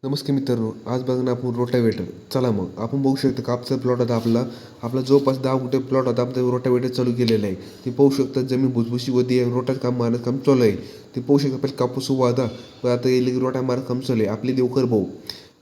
नमस्कार मित्रांनो, आज बघा ना आपण रोटावेटर. चला मग आपण बघू शकतो कापसा प्लॉट होता आपला जवळपास 10 गुंठे प्लॉट होता. आपण रोटावेटर चालू केलेलं आहे. ते पाहू शकता जमीन भुसभुशी होती आहे. रोटात काम मारत काम चालू आहे. ते पाहू शकता पहिले कापूस उभा होता, पण आता येईल की रोटा मारत काम चालू आहे. आपले देवकर भाऊ,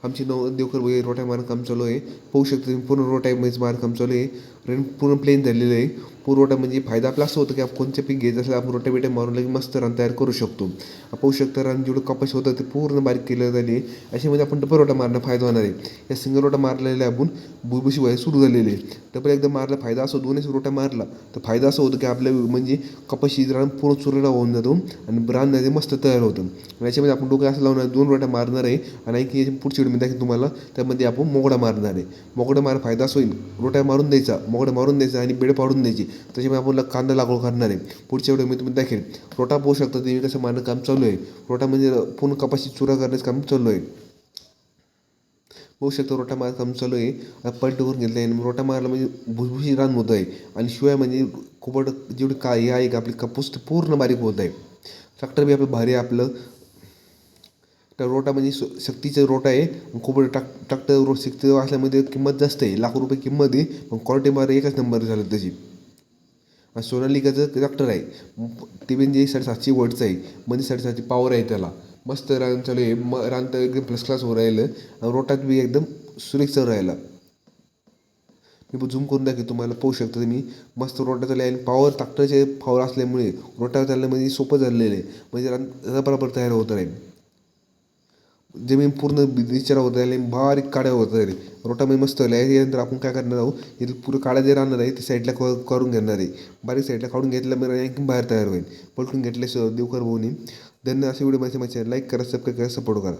आमची देवकर भाऊ रोटा मारत काम चालू आहे. पाहू शकता तुम्ही पूर्ण रोटा मारत काम चालू आहे. पूर्ण प्लेन झालेलं आहे. पूर्ण रोटा म्हणजे फायदा आपला असं होतं की आपण कोणतं पीक घ्यायचं असेल आपण रोटावेटर मारून लगेच मस्त रान तयार करू शकतो. पाहू शकता रान जेवढं कपाशी होतं ते पूर्ण बारीक केलं झाले. अशामध्ये आपण डबल रोटा मारणं फायदा होणार आहे. या सिंगल रोटा मारलेला आपण भुसभुशी व्हायला सुरू झालेली आहे. डबल एकदा मारला फायदा असो, दोनच रोटा मारला तर फायदा असं होतं की आपल्या म्हणजे कपाशी रान पूर्ण चुरडा होऊन जातो आणि रान ते मस्त तयार होतं. आणि याच्यामध्ये आपण डोकं असं लावणार 2 रोटा मारणार आहे आणि आणखी पुढच्या व्हिडिओ दाखवेन तुम्हाला. त्यामध्ये आपण मोगडा मारणार आहे. मोगडा मार फायदा असं होईल, रोटा मारून द्यायचा, मोगडा मारून द्यायचा आणि बेड पाडून द्यायची. त्याच्यामुळे आपण कांदा लागवड करणार आहे. पुढच्या व्हिडिओ मी तुम्ही दाखवेन. रोटा पाहू शकता तुम्ही कसं मारणं काम चालू आहे. रोटा म्हणजे पूर्ण कपाशी चुरा करण्याचं काम चालू आहे. पाहू शकता रोटा मार काम चालू आहे. पलटी करून घेतलं आहे. रोटा मारला म्हणजे भुसभुशी रान होत आहे आणि शिवाय म्हणजे खूपच जेवढी हे आहे का आपली कापूस ते पूर्ण बारीक होत आहे. ट्रॅक्टर बी आपलं भारी आहे आपलं. त्या रोटा म्हणजे शक्तीचं रोटा आहे. खूप ट्रॅक्टर शक्ती असल्यामध्ये किंमत जास्त आहे, लाखो रुपये किंमत आहे, पण क्वालिटी मार एकच नंबर झालं त्याची. आणि सोनालिकाचं ट्रॅक्टर आहे. ते म्हणजे 750 वॉटचं आहे. म्हणजे 750 पॉवर आहे त्याला. मस्त रान चालू आहे. रान तर एकदम फर्स्ट क्लास हो राहिलं आणि रोटात बी एकदम सुरेख राहिला. मी झूम करून दाखवतो तुम्हाला. पाहू शकता तुम्ही मस्त रोटा चालू आहे आणि पॉवर ट्रॅक्टरचे पॉवर असल्यामुळे रोटा चालण्यामध्ये सोपं झालेलं आहे. म्हणजे रान बरोबर तयार होत आहे. जमीन पूर्ण निचरा होत आहे आणि बारीक काड्या होत आहे. रोटामध्ये मस्त झालं आहे. यानंतर आपण काय करणार आहोत, इथे पुरं काड्या जे राहणार आहे ते साईडला करून घेणार आहे. बारीक साईडला काढून घेतल्यामुळे आणखी बाहेर तयार होईल. पलटून घेतल्याशिवाय देवकर भाऊनी. धन्यवाद. असे व्हिडिओ माझ्या लाईक करा, सबस्क्राईब करा, सपोर्ट करा.